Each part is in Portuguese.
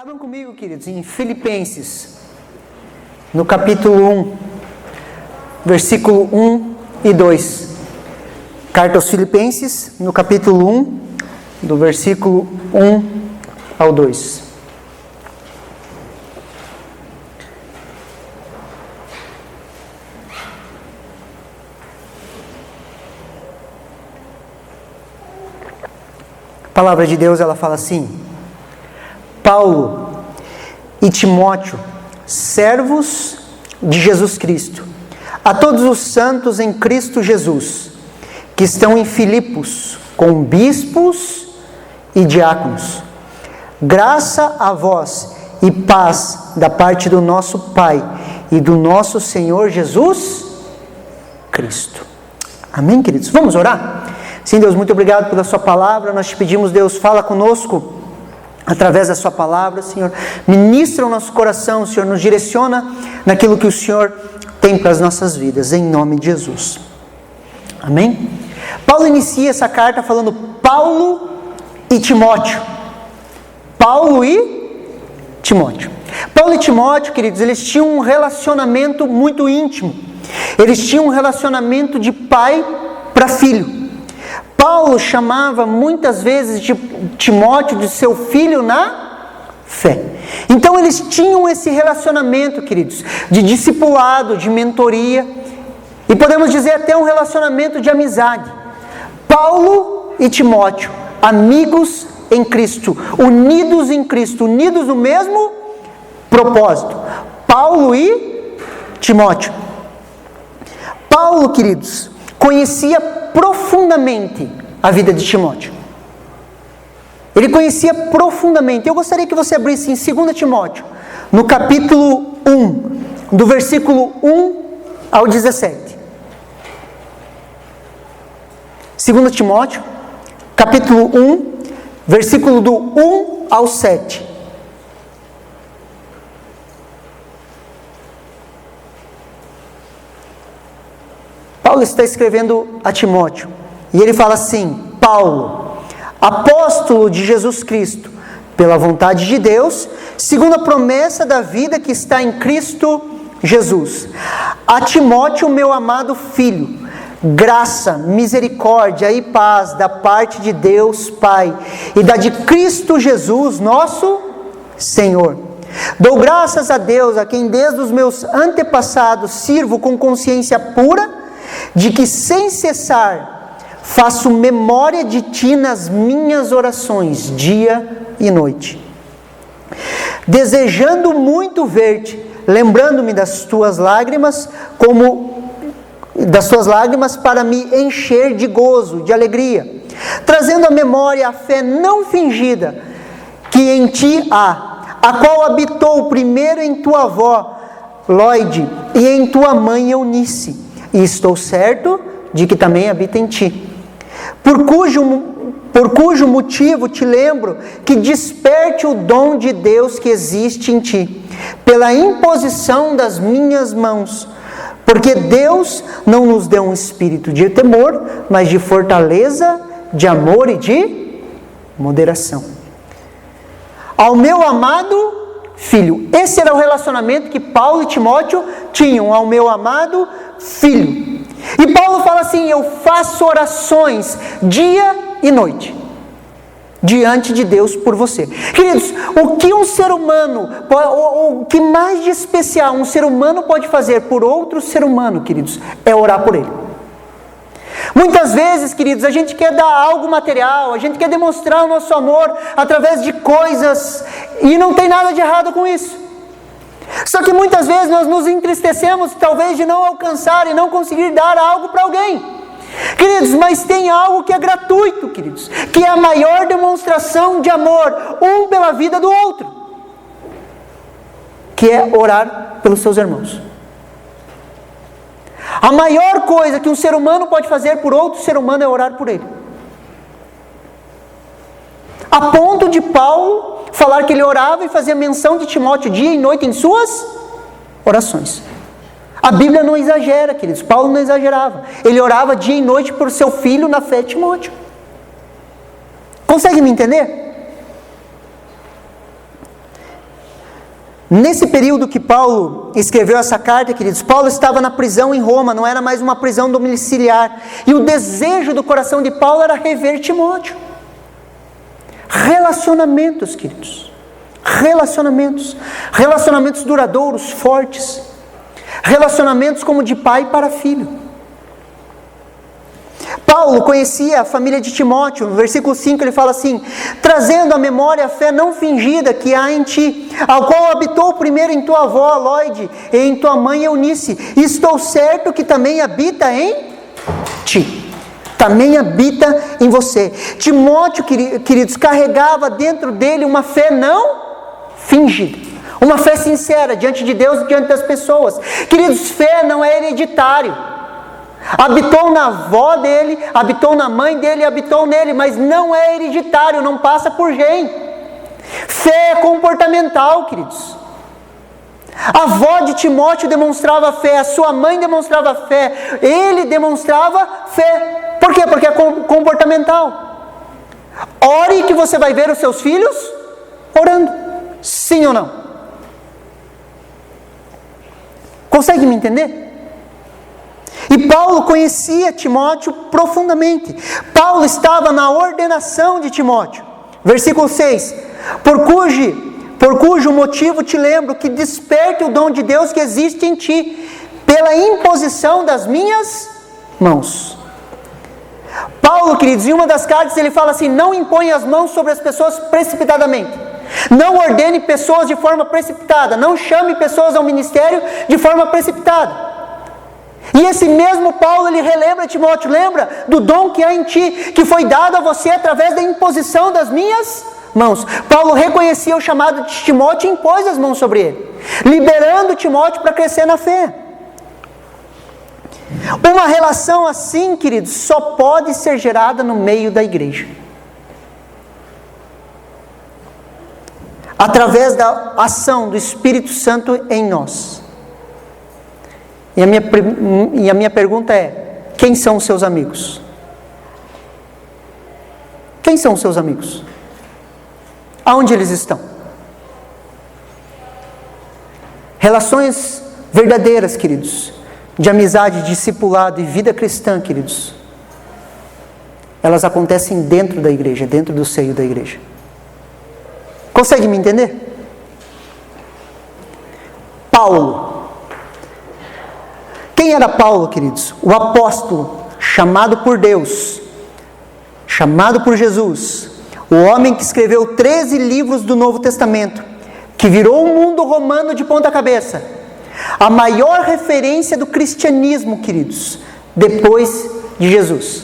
Abram comigo, queridos, em Filipenses, no capítulo 1, versículo 1 e 2. Carta aos Filipenses, no capítulo 1, do versículo 1 ao 2. A palavra de Deus, ela fala assim: Paulo e Timóteo, servos de Jesus Cristo, a todos os santos em Cristo Jesus, que estão em Filipos, com bispos e diáconos. Graça a vós e paz da parte do nosso Pai e do nosso Senhor Jesus Cristo. Amém, queridos? Vamos orar? Sim, Deus, muito obrigado pela sua palavra. Nós te pedimos, Deus, fala conosco através da sua palavra, Senhor. Ministra o nosso coração, Senhor, nos direciona naquilo que o Senhor tem para as nossas vidas, em nome de Jesus. Amém? Paulo inicia essa carta falando Paulo e Timóteo. Paulo e Timóteo. Paulo e Timóteo, queridos, eles tinham um relacionamento muito íntimo. Eles tinham um relacionamento de pai para filho. Paulo chamava muitas vezes de Timóteo de seu filho na fé. Então eles tinham esse relacionamento, queridos, de discipulado, de mentoria, e podemos dizer até um relacionamento de amizade. Paulo e Timóteo, amigos em Cristo, unidos em Cristo, unidos no mesmo propósito. Paulo e Timóteo. Paulo, queridos, conhecia profundamente a vida de Timóteo. Ele conhecia profundamente. Eu gostaria que você abrisse em 2 Timóteo, no capítulo 1, do versículo 1 ao 17. 2 Timóteo, capítulo 1, versículo do 1 ao 7. Paulo está escrevendo a Timóteo, e ele fala assim: Paulo, apóstolo de Jesus Cristo, pela vontade de Deus, segundo a promessa da vida que está em Cristo Jesus. A Timóteo, meu amado filho, graça, misericórdia e paz da parte de Deus Pai e da de Cristo Jesus, nosso Senhor. Dou graças a Deus, a quem desde os meus antepassados sirvo com consciência pura, de que sem cessar faço memória de ti nas minhas orações, dia e noite, desejando muito ver-te, lembrando-me das tuas lágrimas, para me encher de gozo, de alegria, trazendo à memória a fé não fingida que em ti há, a qual habitou primeiro em tua avó Lóide e em tua mãe Eunice, e estou certo de que também habita em ti, por cujo motivo te lembro que desperte o dom de Deus que existe em ti, pela imposição das minhas mãos, porque Deus não nos deu um espírito de temor, mas de fortaleza, de amor e de moderação. Ao meu amado filho, esse era o relacionamento que Paulo e Timóteo tinham, ao meu amado filho. E Paulo fala assim: eu faço orações dia e noite diante de Deus por você. Queridos, o que um ser humano, o que mais de especial um ser humano pode fazer por outro ser humano, queridos, é orar por ele. Muitas vezes, queridos, a gente quer dar algo material, a gente quer demonstrar o nosso amor através de coisas, e não tem nada de errado com isso. Só que muitas vezes nós nos entristecemos, talvez, de não alcançar e não conseguir dar algo para alguém. Queridos, mas tem algo que é gratuito, queridos, que é a maior demonstração de amor, um pela vida do outro, que é orar pelos seus irmãos. A maior coisa que um ser humano pode fazer por outro ser humano é orar por ele. A ponto de Paulo falar que ele orava e fazia menção de Timóteo dia e noite em suas orações. A Bíblia não exagera, queridos. Paulo não exagerava. Ele orava dia e noite por seu filho na fé de Timóteo. Consegue me entender? Nesse período que Paulo escreveu essa carta, queridos, Paulo estava na prisão em Roma, não era mais uma prisão domiciliar. E o desejo do coração de Paulo era rever Timóteo. Relacionamentos, queridos. Relacionamentos duradouros, fortes. Relacionamentos como de pai para filho. Paulo conhecia a família de Timóteo. No versículo 5 ele fala assim: trazendo à memória a fé não fingida que há em ti, ao qual habitou primeiro em tua avó Loide e em tua mãe Eunice, e estou certo que também habita em ti. Também habita em você. Timóteo, queridos, carregava dentro dele uma fé não fingida, uma fé sincera diante de Deus e diante das pessoas. Queridos, fé não é hereditário. Habitou na avó dele, habitou na mãe dele, habitou nele, mas não é hereditário, não passa por gene. Fé é comportamental, queridos. A avó de Timóteo demonstrava fé, a sua mãe demonstrava fé, ele demonstrava fé. Por quê? Porque é comportamental. Ore que você vai ver os seus filhos orando. Sim ou não? Consegue me entender? E Paulo conhecia Timóteo profundamente. Paulo estava na ordenação de Timóteo. Versículo 6. Por cujo motivo te lembro que desperte o dom de Deus que existe em ti, pela imposição das minhas mãos. Paulo, queridos, em uma das cartas ele fala assim: não imponha as mãos sobre as pessoas precipitadamente. Não ordene pessoas de forma precipitada. Não chame pessoas ao ministério de forma precipitada. E esse mesmo Paulo, ele relembra Timóteo: lembra do dom que há em ti, que foi dado a você através da imposição das minhas mãos. Paulo reconhecia o chamado de Timóteo e impôs as mãos sobre ele, liberando Timóteo para crescer na fé. Uma relação assim, queridos, só pode ser gerada no meio da igreja, através da ação do Espírito Santo em nós. E a minha pergunta é: quem são os seus amigos? Quem são os seus amigos? Aonde eles estão? Relações verdadeiras, queridos, de amizade, discipulado e vida cristã, queridos, elas acontecem dentro da igreja, dentro do seio da igreja. Consegue me entender? Paulo. Quem era Paulo, queridos? O apóstolo, chamado por Deus, chamado por Jesus, o homem que escreveu 13 livros do Novo Testamento, que virou o mundo romano de ponta cabeça, a maior referência do cristianismo, queridos, depois de Jesus.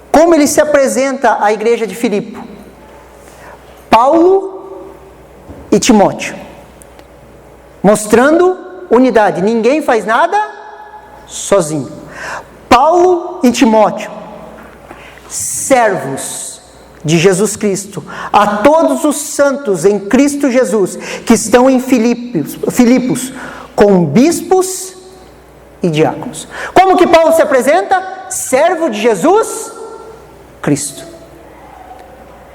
Como ele se apresenta à igreja de Filipe? Paulo e Timóteo, mostrando unidade. Ninguém faz nada sozinho. Paulo e Timóteo, servos de Jesus Cristo, a todos os santos em Cristo Jesus, que estão em Filipos, com bispos e diáconos. Como que Paulo se apresenta? Servo de Jesus Cristo.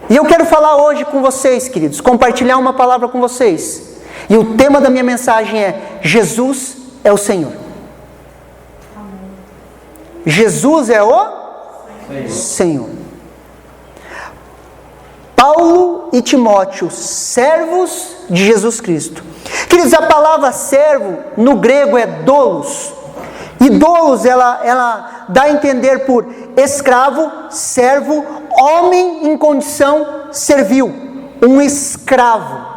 E eu quero falar hoje com vocês, queridos, compartilhar uma palavra com vocês. E o tema da minha mensagem é: Jesus é o Senhor. Jesus é o Senhor. Paulo e Timóteo, servos de Jesus Cristo. Queridos, a palavra servo no grego é doulos. E doulos ela dá a entender por escravo, servo, homem em condição servil, um escravo.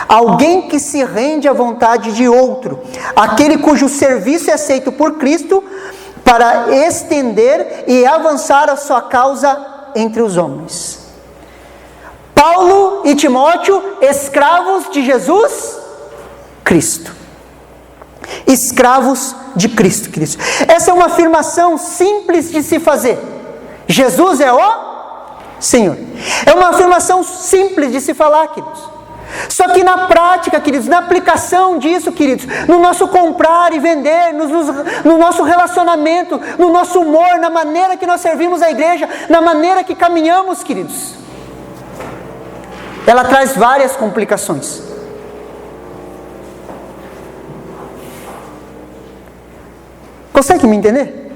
Alguém que se rende à vontade de outro, aquele cujo serviço é aceito por Cristo para estender e avançar a sua causa entre os homens. Paulo e Timóteo, escravos de Jesus Cristo. Escravos de Cristo, queridos. Essa é uma afirmação simples de se fazer. Jesus é o Senhor. É uma afirmação simples de se falar, queridos. Só que na prática, queridos, na aplicação disso, queridos, no nosso comprar e vender, no nosso relacionamento, no nosso humor, na maneira que nós servimos a igreja, na maneira que caminhamos, queridos, ela traz várias complicações. Consegue me entender?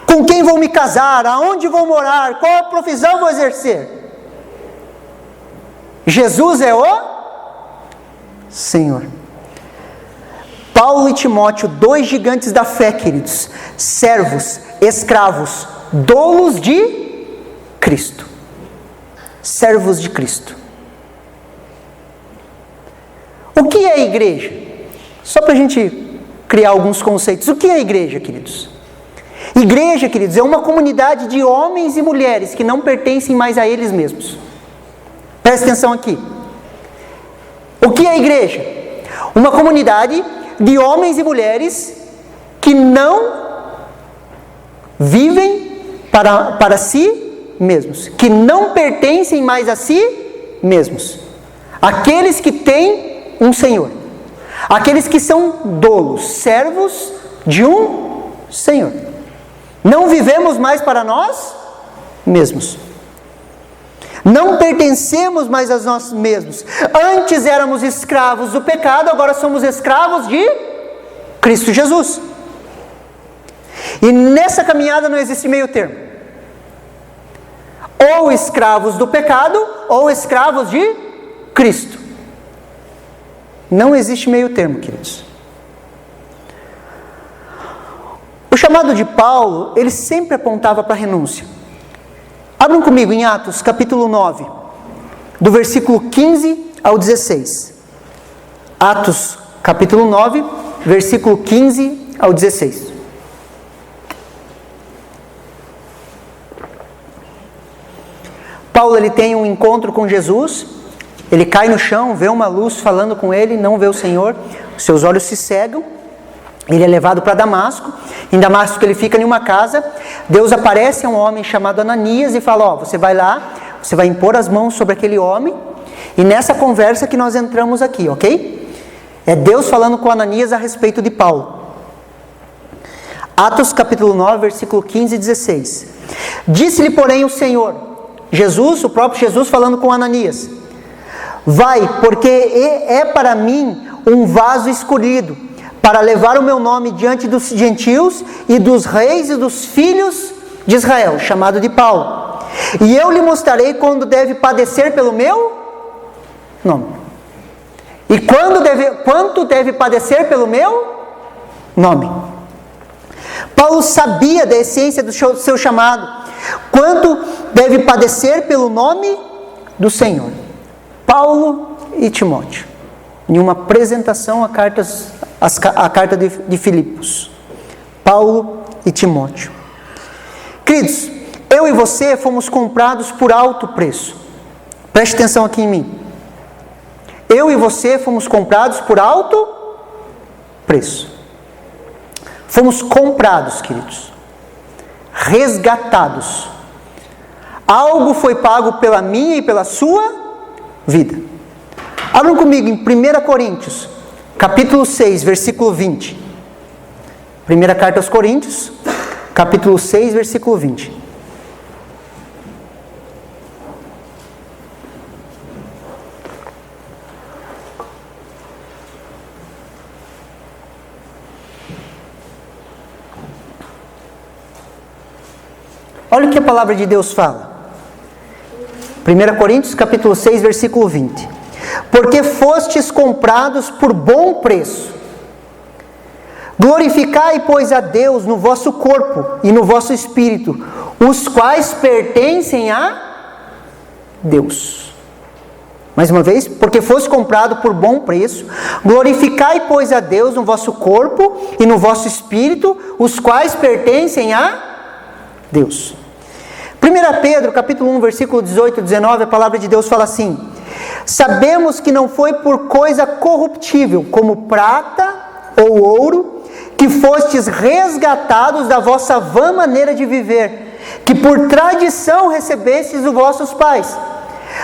Com quem vou me casar? Aonde vou morar? Qual a profissão vou exercer? Jesus é o Senhor. Paulo e Timóteo, dois gigantes da fé, queridos, servos, escravos, doulos de Cristo. Servos de Cristo. O que é a igreja? Só para a gente criar alguns conceitos. O que é a igreja, queridos? Igreja, queridos, é uma comunidade de homens e mulheres que não pertencem mais a eles mesmos. Presta atenção aqui. O que é a igreja? Uma comunidade de homens e mulheres que não vivem para si mesmos, que não pertencem mais a si mesmos. Aqueles que têm um Senhor. Aqueles que são doulos, servos de um Senhor. Não vivemos mais para nós mesmos. Não pertencemos mais a nós mesmos. Antes éramos escravos do pecado, agora somos escravos de Cristo Jesus. E nessa caminhada não existe meio termo. Ou escravos do pecado, ou escravos de Cristo. Não existe meio termo, queridos. O chamado de Paulo, ele sempre apontava para a renúncia. Abram comigo em Atos, capítulo 9, do versículo 15 ao 16. Atos, capítulo 9, versículo 15 ao 16. Paulo, ele tem um encontro com Jesus, ele cai no chão, vê uma luz falando com ele, não vê o Senhor, seus olhos se cegam, ele é levado para Damasco. Em Damasco ele fica em uma casa, Deus aparece a um homem chamado Ananias e fala, você vai lá, você vai impor as mãos sobre aquele homem, e nessa conversa que nós entramos aqui, ok? É Deus falando com Ananias a respeito de Paulo. Atos capítulo 9, versículo 15 e 16. Disse-lhe, porém, o Senhor, Jesus, o próprio Jesus falando com Ananias, vai, porque é para mim um vaso escolhido, para levar o meu nome diante dos gentios e dos reis e dos filhos de Israel, chamado de Paulo. E eu lhe mostrarei quando deve padecer pelo meu nome. E quanto deve padecer pelo meu nome. Paulo sabia da essência do seu chamado. Quanto deve padecer pelo nome do Senhor. Paulo e Timóteo. Em uma apresentação a carta de Filipos. Paulo e Timóteo. Queridos, eu e você fomos comprados por alto preço. Preste atenção aqui em mim. Eu e você fomos comprados por alto preço. Fomos comprados, queridos. Resgatados. Algo foi pago pela minha e pela sua vida. Abram comigo em 1 Coríntios, capítulo 6, versículo 20. Primeira carta aos Coríntios, capítulo 6, versículo 20. Olha o que a palavra de Deus fala. 1 Coríntios, capítulo 6, versículo 20. Porque fostes comprados por bom preço. Glorificai, pois, a Deus no vosso corpo e no vosso espírito, os quais pertencem a Deus. Mais uma vez, porque foste comprado por bom preço, glorificai, pois, a Deus no vosso corpo e no vosso espírito, os quais pertencem a Deus. 1 Pedro, capítulo 1, versículo 18 e 19, a palavra de Deus fala assim: sabemos que não foi por coisa corruptível, como prata ou ouro, que fostes resgatados da vossa vã maneira de viver, que por tradição recebestes os vossos pais,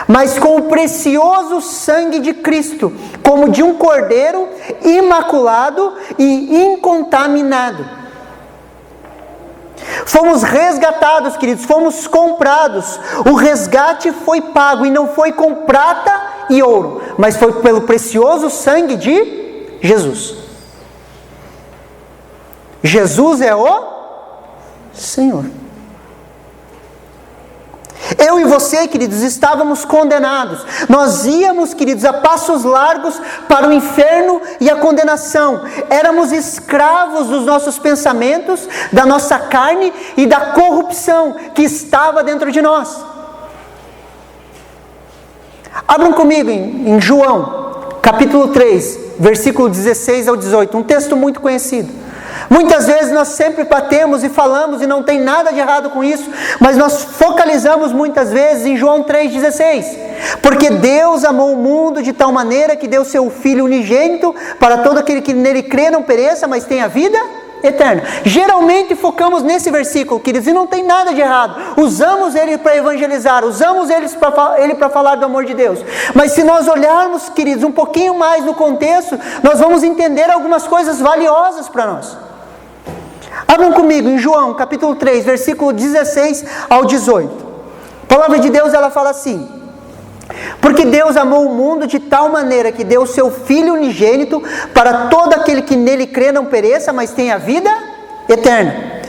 mas com o precioso sangue de Cristo, como de um cordeiro imaculado e incontaminado. Fomos resgatados, queridos, fomos comprados. O resgate foi pago e não foi com prata e ouro, mas foi pelo precioso sangue de Jesus. Jesus é o Senhor. Eu e você, queridos, estávamos condenados. Nós íamos, queridos, a passos largos para o inferno e a condenação. Éramos escravos dos nossos pensamentos, da nossa carne e da corrupção que estava dentro de nós. Abram comigo em João, capítulo 3, versículo 16 ao 18, um texto muito conhecido. Muitas vezes nós sempre batemos e falamos, e não tem nada de errado com isso, mas nós focalizamos muitas vezes em João 3,16. Porque Deus amou o mundo de tal maneira que deu seu Filho unigênito, para todo aquele que nele crê não pereça, mas tenha vida eterna. Geralmente focamos nesse versículo, queridos, e não tem nada de errado. Usamos ele para evangelizar, usamos ele para falar do amor de Deus. Mas se nós olharmos, queridos, um pouquinho mais no contexto, nós vamos entender algumas coisas valiosas para nós. Abram comigo em João, capítulo 3, versículo 16 ao 18. A palavra de Deus, ela fala assim: porque Deus amou o mundo de tal maneira que deu o seu Filho unigênito, para todo aquele que nele crê não pereça, mas tenha vida eterna.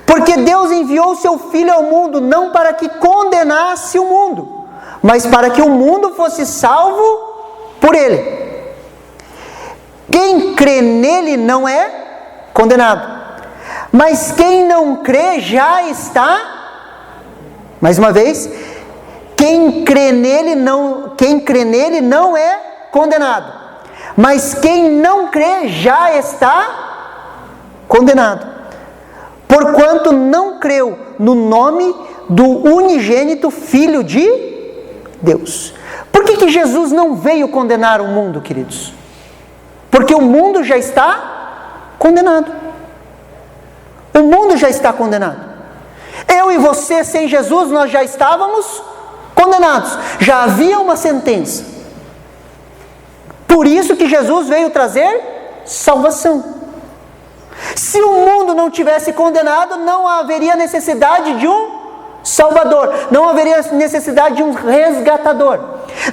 Porque Deus enviou o seu Filho ao mundo, não para que condenasse o mundo, mas para que o mundo fosse salvo por ele. Quem crê nele não é condenado, mas quem não crê já está, mais uma vez, quem crê nele não é condenado, mas quem não crê já está condenado, porquanto não creu no nome do unigênito Filho de Deus. Por que Jesus não veio condenar o mundo, queridos? Porque o mundo já está condenado. O mundo já está condenado. Eu e você, sem Jesus, nós já estávamos condenados. Já havia uma sentença. Por isso que Jesus veio trazer salvação. Se o mundo não tivesse condenado, não haveria necessidade de um Salvador. Não haveria necessidade de um resgatador.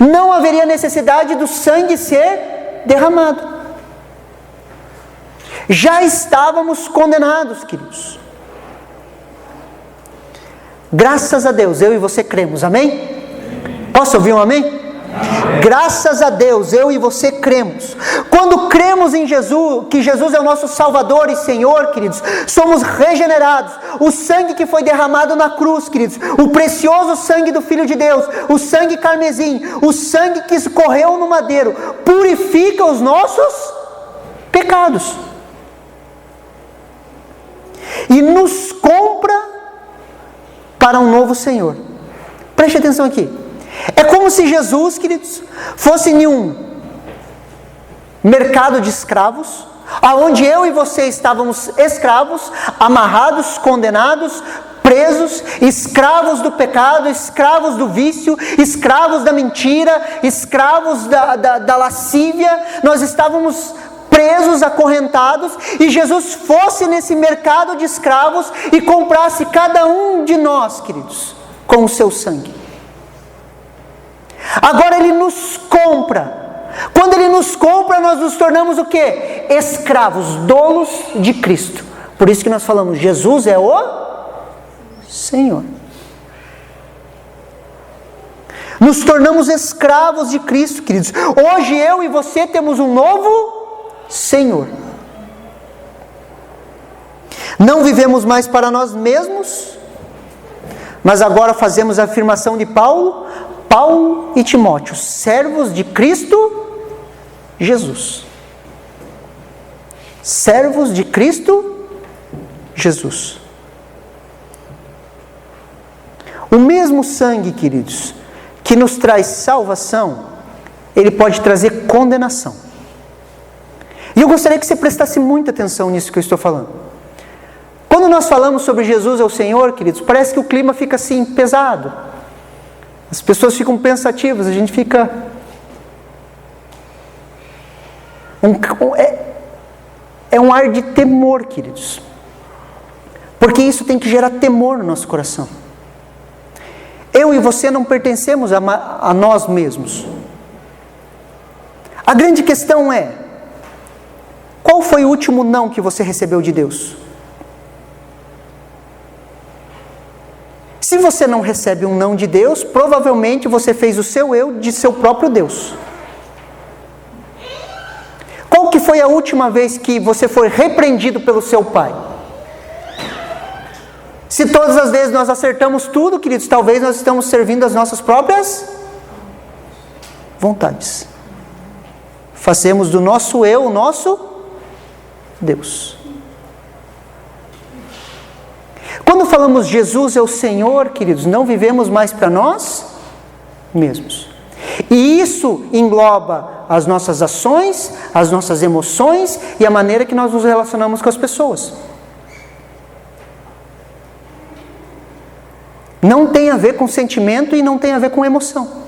Não haveria necessidade do sangue ser derramado. Já estávamos condenados, queridos. Graças a Deus, eu e você cremos, amém? Posso ouvir um amém? Amém. Graças a Deus, eu e você cremos. Quando cremos em Jesus, que Jesus é o nosso Salvador e Senhor, queridos, somos regenerados. O sangue que foi derramado na cruz, queridos, o precioso sangue do Filho de Deus, o sangue carmesim, o sangue que escorreu no madeiro, purifica os nossos pecados e nos compra para um novo Senhor. Preste atenção aqui. É como se Jesus, queridos, fosse em um mercado de escravos, aonde eu e você estávamos escravos, amarrados, condenados, presos, escravos do pecado, escravos do vício, escravos da mentira, escravos da lascívia. Nós estávamos presos, acorrentados, e Jesus fosse nesse mercado de escravos e comprasse cada um de nós, queridos, com o seu sangue. Agora Ele nos compra. Quando Ele nos compra, nós nos tornamos o quê? Escravos, dolos de Cristo. Por isso que nós falamos, Jesus é o Senhor. Nos tornamos escravos de Cristo, queridos. Hoje eu e você temos um novo Senhor. Não vivemos mais para nós mesmos, mas agora fazemos a afirmação de Paulo e Timóteo, servos de Cristo Jesus. Servos de Cristo Jesus. O mesmo sangue, queridos, que nos traz salvação, ele pode trazer condenação. E eu gostaria que você prestasse muita atenção nisso que eu estou falando. Quando nós falamos sobre Jesus é o Senhor, queridos, parece que o clima fica assim, pesado. As pessoas ficam pensativas, a gente fica... É um ar de temor, queridos. Porque isso tem que gerar temor no nosso coração. Eu e você não pertencemos a nós mesmos. A grande questão é, qual foi o último não que você recebeu de Deus? Se você não recebe um não de Deus, provavelmente você fez o seu eu de seu próprio Deus. Qual que foi a última vez que você foi repreendido pelo seu pai? Se todas as vezes nós acertamos tudo, queridos, talvez nós estamos servindo as nossas próprias vontades. Fazemos do nosso eu o nosso Deus. Quando falamos Jesus é o Senhor, queridos, não vivemos mais para nós mesmos. E isso engloba as nossas ações, as nossas emoções e a maneira que nós nos relacionamos com as pessoas. Não tem a ver com sentimento e não tem a ver com emoção.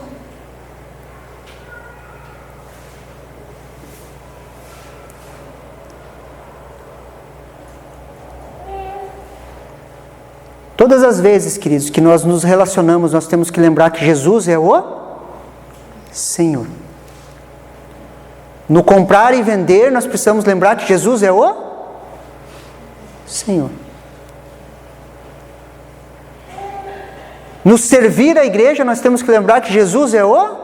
Todas as vezes, queridos, que nós nos relacionamos, nós temos que lembrar que Jesus é o Senhor. No comprar e vender, nós precisamos lembrar que Jesus é o Senhor. No servir a igreja, nós temos que lembrar que Jesus é o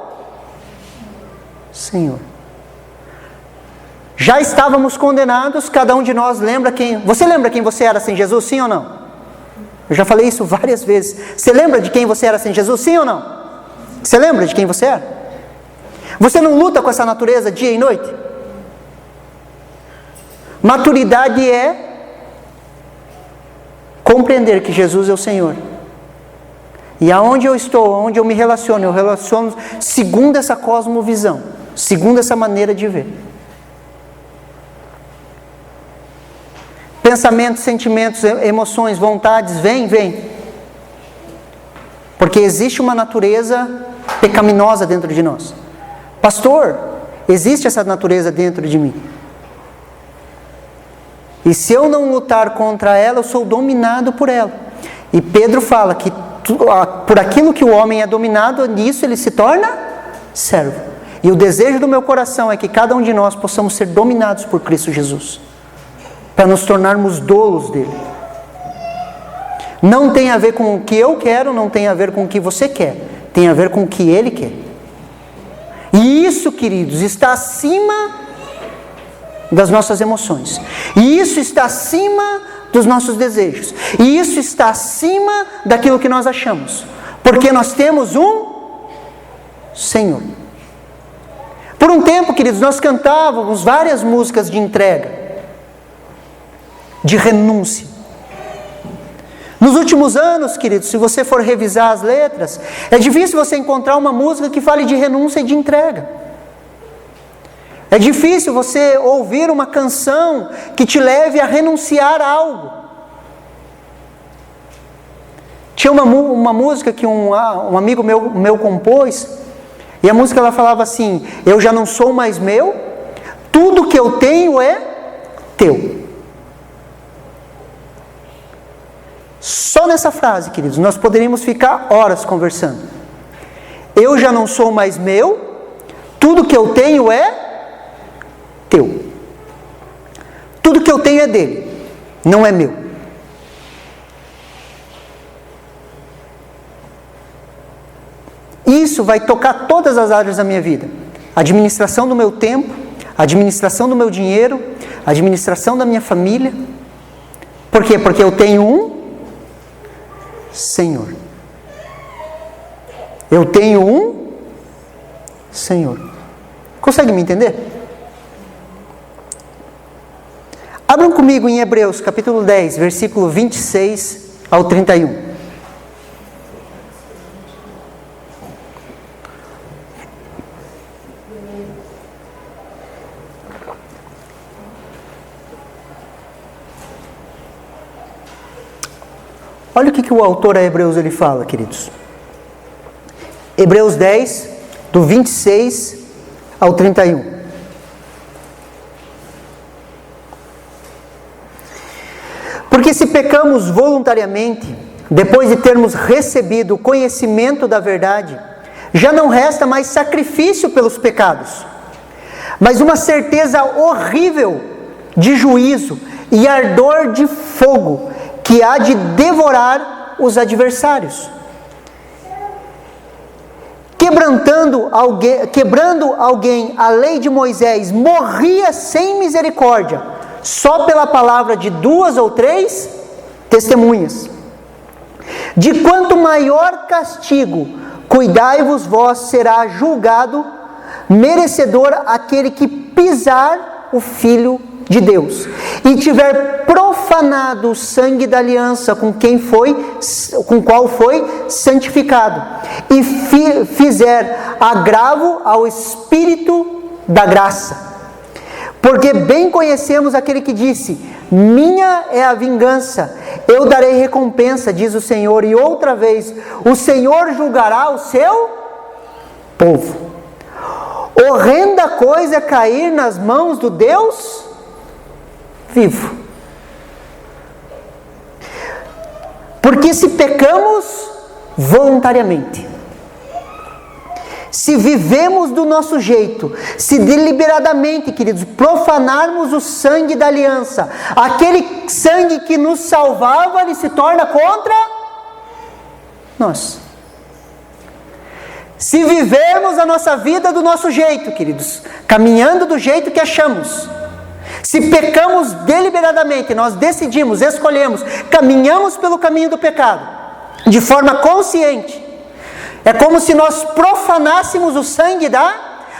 Senhor. Já estávamos condenados, cada um de nós lembra quem... Você lembra quem você era sem Jesus, sim ou não? Eu já falei isso várias vezes. Você lembra de quem você era sem Jesus, sim ou não? Você lembra de quem você era? Você não luta com essa natureza dia e noite? Maturidade é compreender que Jesus é o Senhor. E aonde eu estou, aonde eu me relaciono, eu relaciono segundo essa cosmovisão, segundo essa maneira de ver. Pensamentos, sentimentos, emoções, vontades, vem. Porque existe uma natureza pecaminosa dentro de nós. Pastor, existe essa natureza dentro de mim. E se eu não lutar contra ela, eu sou dominado por ela. E Pedro fala que por aquilo que o homem é dominado, nisso ele se torna servo. E o desejo do meu coração é que cada um de nós possamos ser dominados por Cristo Jesus, para nos tornarmos dolos dele. Não tem a ver com o que eu quero, não tem a ver com o que você quer, tem a ver com o que ele quer. E isso, queridos, está acima das nossas emoções. E isso está acima dos nossos desejos. E isso está acima daquilo que nós achamos. Porque nós temos um Senhor. Por um tempo, queridos, nós cantávamos várias músicas de entrega, de renúncia. Nos últimos anos, queridos, se você for revisar as letras, é difícil você encontrar uma música que fale de renúncia e de entrega. É difícil você ouvir uma canção que te leve a renunciar a algo. Tinha uma música que um amigo meu compôs, e a música ela falava assim: eu já não sou mais meu, tudo que eu tenho é teu. Só nessa frase, queridos, nós poderíamos ficar horas conversando. Eu já não sou mais meu, tudo que eu tenho é teu. Tudo que eu tenho é dele, não é meu. Isso vai tocar todas as áreas da minha vida. Administração do meu tempo, administração do meu dinheiro, administração da minha família. Por quê? Porque eu tenho um Senhor. Eu tenho um Senhor. Consegue me entender? Abram comigo em Hebreus capítulo 10, versículo 26 ao 31. Olha o que o autor a Hebreus ele fala, queridos. Hebreus 10, do 26 ao 31. Porque se pecamos voluntariamente, depois de termos recebido o conhecimento da verdade, já não resta mais sacrifício pelos pecados, mas uma certeza horrível de juízo e ardor de fogo, que há de devorar os adversários. Quebrando alguém a lei de Moisés, morria sem misericórdia, só pela palavra de 2 ou 3 testemunhas. De quanto maior castigo, cuidai-vos vós, será julgado merecedor aquele que pisar o Filho de Deus e tiver profanado o sangue da aliança com qual foi santificado, e fizer agravo ao Espírito da graça. Porque bem conhecemos aquele que disse: minha é a vingança, eu darei recompensa, diz o Senhor. E outra vez, o Senhor julgará o seu povo. Horrenda coisa é cair nas mãos do Deus vivo. Porque se pecamos voluntariamente, se vivemos do nosso jeito, se deliberadamente, queridos, profanarmos o sangue da aliança, aquele sangue que nos salvava, ele se torna contra nós. Se vivermos a nossa vida do nosso jeito, queridos, caminhando do jeito que achamos, se pecamos deliberadamente, nós decidimos, escolhemos, caminhamos pelo caminho do pecado, de forma consciente, é como se nós profanássemos o sangue da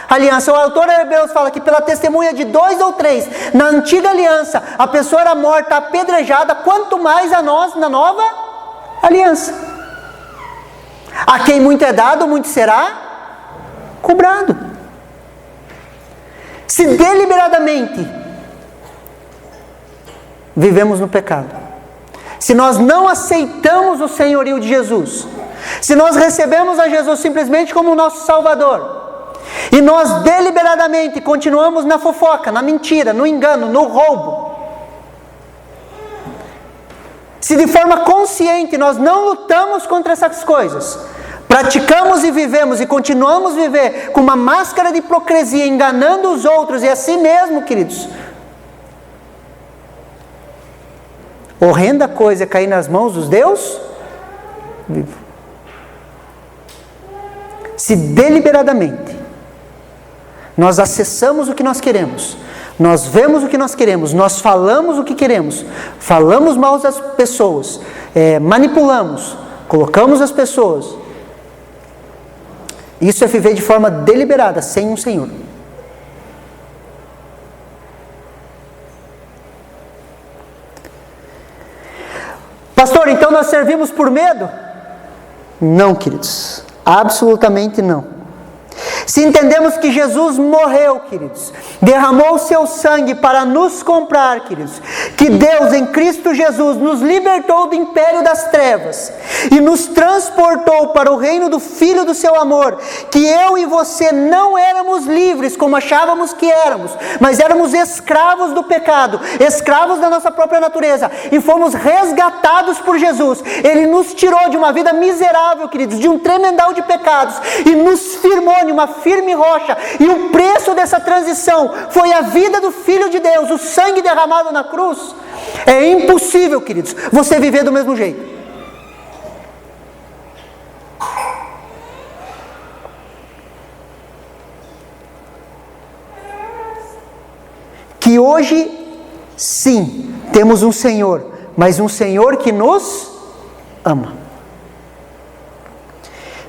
aliança. O autor de Hebreus fala que pela testemunha de 2 ou 3, na antiga aliança, a pessoa era morta, apedrejada, quanto mais a nós na nova aliança. A quem muito é dado, muito será cobrado. Se deliberadamente vivemos no pecado, se nós não aceitamos o senhorio de Jesus, se nós recebemos a Jesus simplesmente como o nosso Salvador, e nós deliberadamente continuamos na fofoca, na mentira, no engano, no roubo, se de forma consciente nós não lutamos contra essas coisas, praticamos e vivemos e continuamos a viver com uma máscara de hipocrisia, enganando os outros e a si mesmo, queridos, horrenda coisa é cair nas mãos dos Deus vivo. Se deliberadamente nós acessamos o que nós queremos, nós vemos o que nós queremos, nós falamos o que queremos, falamos mal das pessoas, manipulamos, colocamos as pessoas, isso é viver de forma deliberada, sem um Senhor. Pastor, então nós servimos por medo? Não, queridos, absolutamente não. Se entendemos que Jesus morreu, queridos, derramou o seu sangue para nos comprar, queridos, que Deus em Cristo Jesus nos libertou do império das trevas e nos transportou para o reino do Filho do seu amor, que eu e você não éramos livres como achávamos que éramos, mas éramos escravos do pecado, escravos da nossa própria natureza, e fomos resgatados por Jesus. Ele nos tirou de uma vida miserável, queridos, de um tremendal de pecados, e nos firmou em uma firme rocha, e o preço dessa transição foi a vida do Filho de Deus, o sangue derramado na cruz. É impossível, queridos, você viver do mesmo jeito. Que hoje, sim, temos um Senhor, mas um Senhor que nos ama.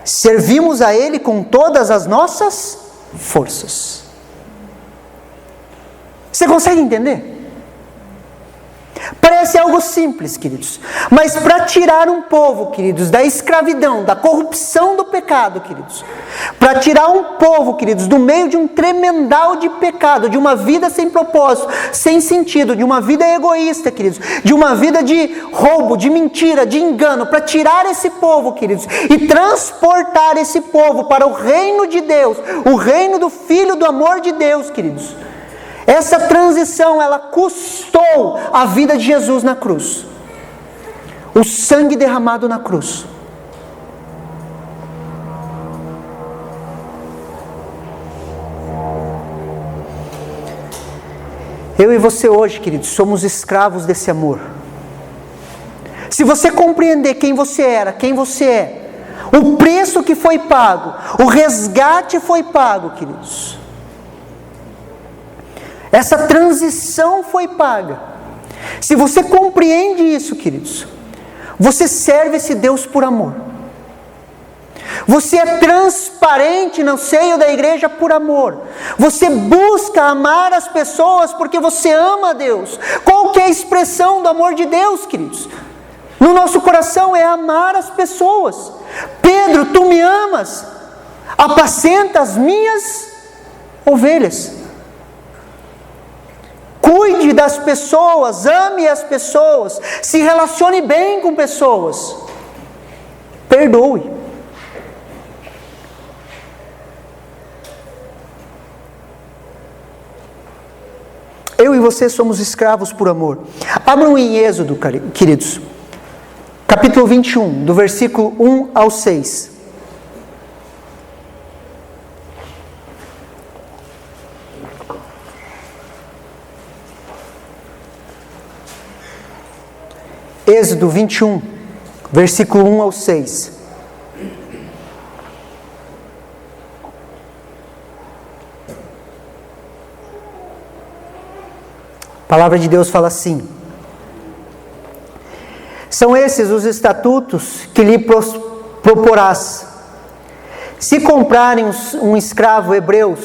Servimos a Ele com todas as nossas forças. Você consegue entender? Parece algo simples, queridos, mas para tirar um povo, queridos, da escravidão, da corrupção do pecado, queridos, para tirar um povo, queridos, do meio de um tremendal de pecado, de uma vida sem propósito, sem sentido, de uma vida egoísta, queridos, de uma vida de roubo, de mentira, de engano, para tirar esse povo, queridos, e transportar esse povo para o reino de Deus, o reino do Filho do amor de Deus, queridos. Essa transição, ela custou a vida de Jesus na cruz. O sangue derramado na cruz. Eu e você hoje, queridos, somos escravos desse amor. se você compreender quem você era, quem você é, o preço que foi pago, o resgate foi pago, queridos. Essa transição foi paga. Se você compreende isso, queridos, você serve esse Deus por amor. Você é transparente no seio da igreja por amor. Você busca amar as pessoas porque você ama a Deus. Qual que é a expressão do amor de Deus, queridos? No nosso coração é amar as pessoas. Pedro, tu me amas, apacenta as minhas ovelhas. Cuide das pessoas, ame as pessoas, se relacione bem com pessoas, perdoe. Eu e você somos escravos por amor. Abram em Êxodo, queridos, capítulo 21, do versículo 1 ao 6. Êxodo 21, versículo 1 ao 6. A palavra de Deus fala assim: são esses os estatutos que lhe proporás. Se comprarem um escravo hebreu,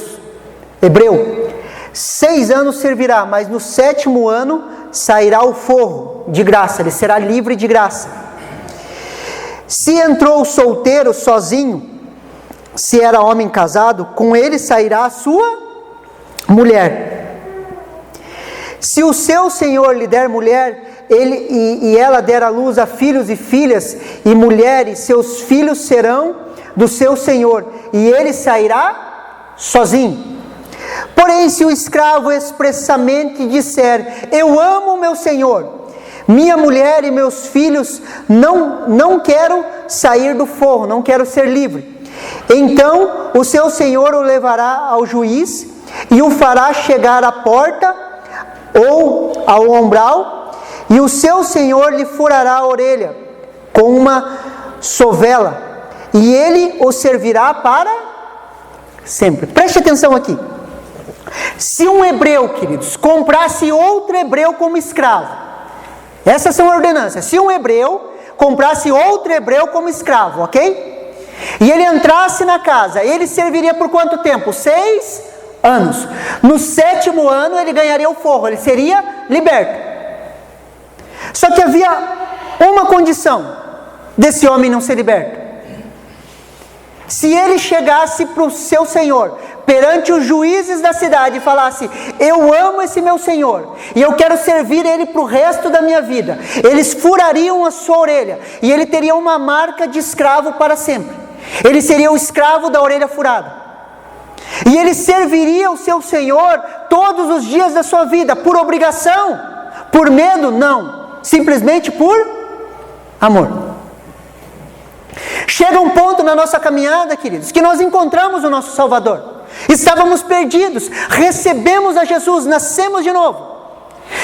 6 anos servirá, mas no 7º ano sairá o forro de graça, ele será livre de graça. Se entrou solteiro, sozinho, se era homem casado, com ele sairá a sua mulher. Se o seu senhor lhe der mulher, e ela der à luz a filhos e filhas, e mulheres, seus filhos serão do seu senhor, e ele sairá sozinho. Porém, se o escravo expressamente disser: eu amo meu senhor, minha mulher e meus filhos, não quero sair do forro, não quero ser livre, então o seu senhor o levará ao juiz e o fará chegar à porta ou ao umbral, e o seu senhor lhe furará a orelha com uma sovela, e ele o servirá para sempre. Preste atenção aqui. Se um hebreu, queridos, comprasse outro hebreu como escravo, essas são ordenanças. Se um hebreu comprasse outro hebreu como escravo, ok? E ele entrasse na casa, ele serviria por quanto tempo? 6 anos. No 7º ano ele ganharia o forro, ele seria liberto. Só que havia uma condição desse homem não ser liberto. Se ele chegasse para o seu senhor, perante os juízes da cidade, e falasse: eu amo esse meu senhor, e eu quero servir ele para o resto da minha vida, eles furariam a sua orelha, e ele teria uma marca de escravo para sempre. Ele seria o escravo da orelha furada. E ele serviria o seu senhor todos os dias da sua vida, por obrigação, por medo? Não, simplesmente por amor. Chega um ponto na nossa caminhada, queridos, que nós encontramos o nosso Salvador. Estávamos perdidos, recebemos a Jesus, nascemos de novo.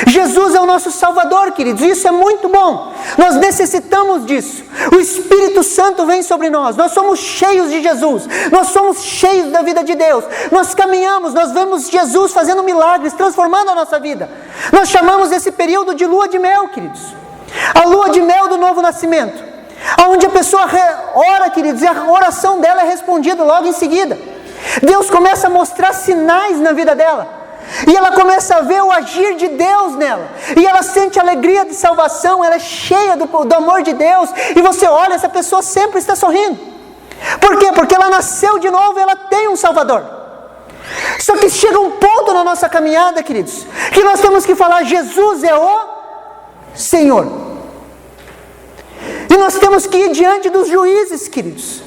Jesus é o nosso Salvador, queridos, isso é muito bom. Nós necessitamos disso. O Espírito Santo vem sobre nós, nós somos cheios de Jesus, nós somos cheios da vida de Deus. Nós caminhamos, nós vemos Jesus fazendo milagres, transformando a nossa vida. Nós chamamos esse período de lua de mel, queridos. A lua de mel do novo nascimento, onde a pessoa ora, queridos, e a oração dela é respondida logo em seguida. Deus começa a mostrar sinais na vida dela, e ela começa a ver o agir de Deus nela, e ela sente alegria de salvação, ela é cheia do amor de Deus, e você olha, essa pessoa sempre está sorrindo. Por quê? Porque ela nasceu de novo e ela tem um Salvador. Só que chega um ponto na nossa caminhada, queridos, que nós temos que falar: Jesus é o Senhor. E nós temos que ir diante dos juízes, queridos,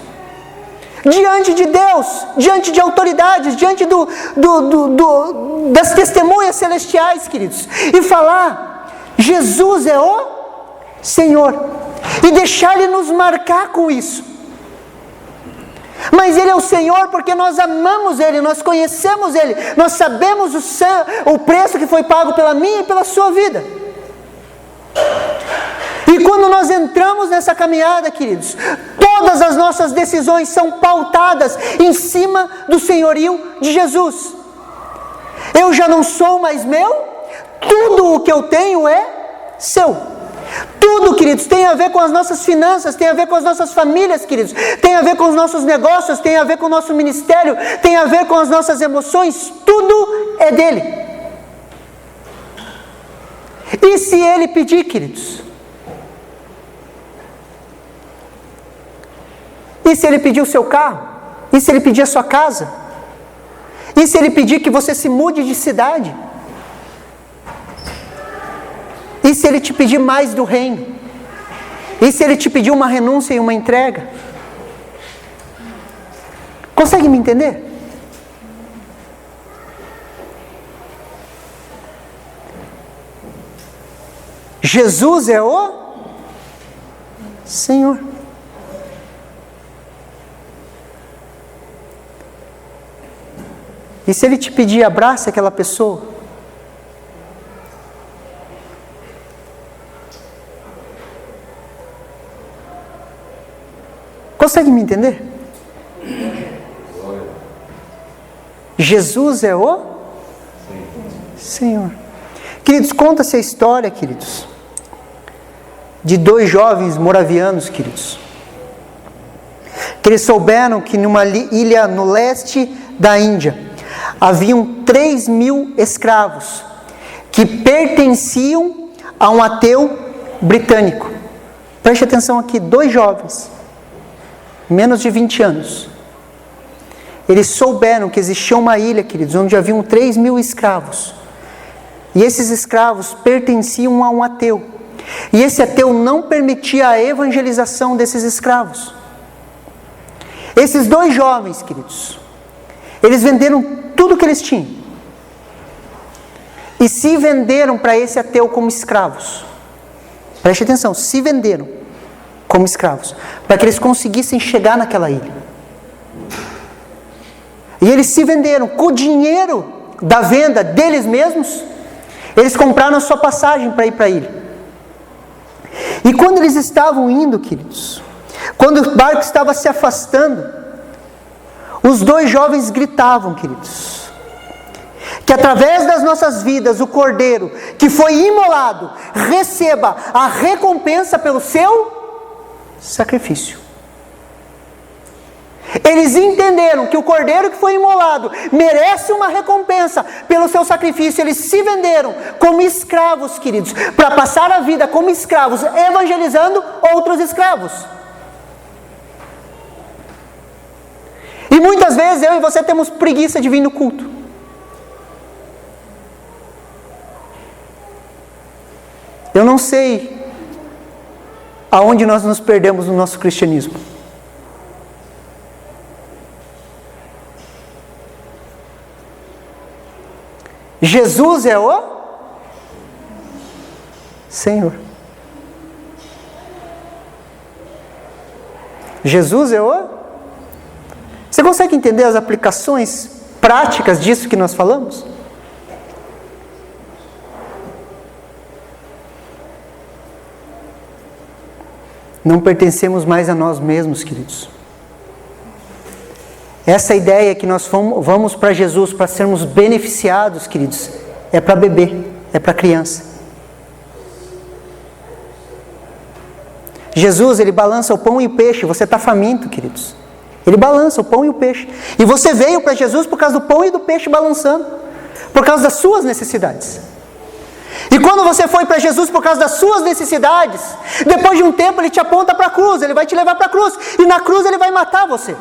diante de Deus, diante de autoridades, diante das testemunhas celestiais, queridos, e falar: Jesus é o Senhor, e deixar Ele nos marcar com isso. Mas Ele é o Senhor porque nós amamos Ele, nós conhecemos Ele, nós sabemos o preço que foi pago pela minha e pela sua vida. E quando nós entramos nessa caminhada, queridos, todas as nossas decisões são pautadas em cima do senhorio de Jesus. Eu já não sou mais meu, tudo o que eu tenho é seu. Tudo, queridos, tem a ver com as nossas finanças, tem a ver com as nossas famílias, queridos, tem a ver com os nossos negócios, tem a ver com o nosso ministério, tem a ver com as nossas emoções, tudo é dele. E se ele pedir, queridos? E se ele pedir o seu carro? E se ele pedir a sua casa? E se ele pedir que você se mude de cidade? E se ele te pedir mais do reino? E se ele te pedir uma renúncia e uma entrega? Consegue me entender? Jesus é o Senhor. E se ele te pedir, abraça aquela pessoa? Consegue me entender? Jesus é o Senhor. Queridos, conta-se a história, queridos, de 2 jovens moravianos, queridos, que eles souberam que numa ilha no leste da Índia haviam 3.000 escravos que pertenciam a um ateu britânico. Preste atenção aqui, 2 jovens, menos de 20 anos. Eles souberam que existia uma ilha, queridos, onde haviam 3.000 escravos. E esses escravos pertenciam a um ateu. E esse ateu não permitia a evangelização desses escravos. Esses 2 jovens, queridos, eles venderam tudo que eles tinham. E se venderam para esse ateu como escravos. Preste atenção, se venderam como escravos, para que eles conseguissem chegar naquela ilha. E eles se venderam com o dinheiro da venda deles mesmos. Eles compraram a sua passagem para ir para a ilha. E quando eles estavam indo, queridos, quando o barco estava se afastando, os 2 jovens gritavam, queridos, que através das nossas vidas, o Cordeiro que foi imolado, receba a recompensa pelo seu sacrifício. Eles entenderam que o Cordeiro que foi imolado merece uma recompensa pelo seu sacrifício. Eles se venderam como escravos, queridos, para passar a vida como escravos, evangelizando outros escravos. E muitas vezes eu e você temos preguiça de vir no culto. Eu não sei aonde nós nos perdemos no nosso cristianismo. Jesus é o Senhor. Jesus é o... Você consegue entender as aplicações práticas disso que nós falamos? Não pertencemos mais a nós mesmos, queridos. Essa ideia que nós vamos para Jesus para sermos beneficiados, queridos, é para bebê, é para criança. Jesus, ele balança o pão e o peixe. Você está faminto, queridos. Ele balança o pão e o peixe. E você veio para Jesus por causa do pão e do peixe balançando, por causa das suas necessidades. E quando você foi para Jesus por causa das suas necessidades, depois de um tempo ele te aponta para a cruz, ele vai te levar para a cruz, e na cruz ele vai matar você.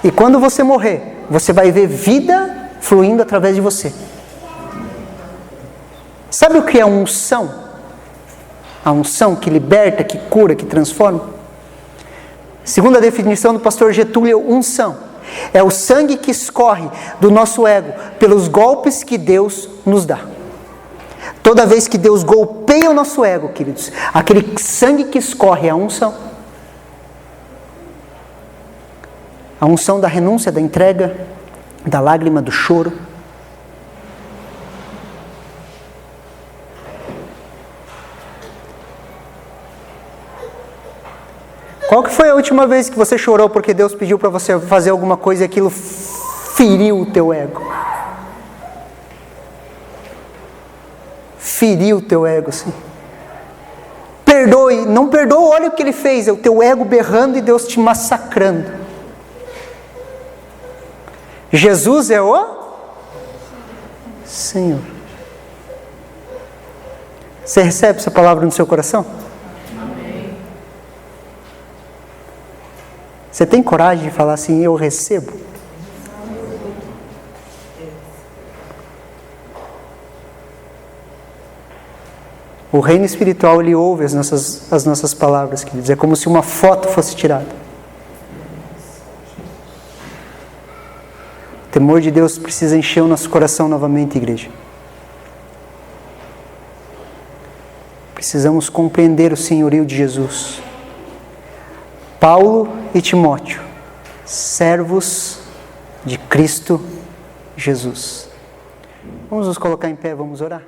E quando você morrer, você vai ver vida fluindo através de você. Sabe o que é unção? A unção que liberta, que cura, que transforma? Segundo a definição do pastor Getúlio, unção é o sangue que escorre do nosso ego pelos golpes que Deus nos dá. Toda vez que Deus golpeia o nosso ego, queridos, aquele sangue que escorre é a unção. A unção da renúncia, da entrega, da lágrima, do choro. Qual que foi a última vez que você chorou porque Deus pediu para você fazer alguma coisa e aquilo feriu o teu ego? Feriu o teu ego, sim. Perdoe, não perdoa, olha o que ele fez, é o teu ego berrando e Deus te massacrando. Jesus é o Senhor. Você recebe essa palavra no seu coração? Amém. Você tem coragem de falar assim, eu recebo? O reino espiritual, ele ouve as nossas palavras, queridos. É como se uma foto fosse tirada. O temor de Deus precisa encher o nosso coração novamente, igreja. Precisamos compreender o senhorio de Jesus. Paulo e Timóteo, servos de Cristo Jesus. Vamos nos colocar em pé, vamos orar.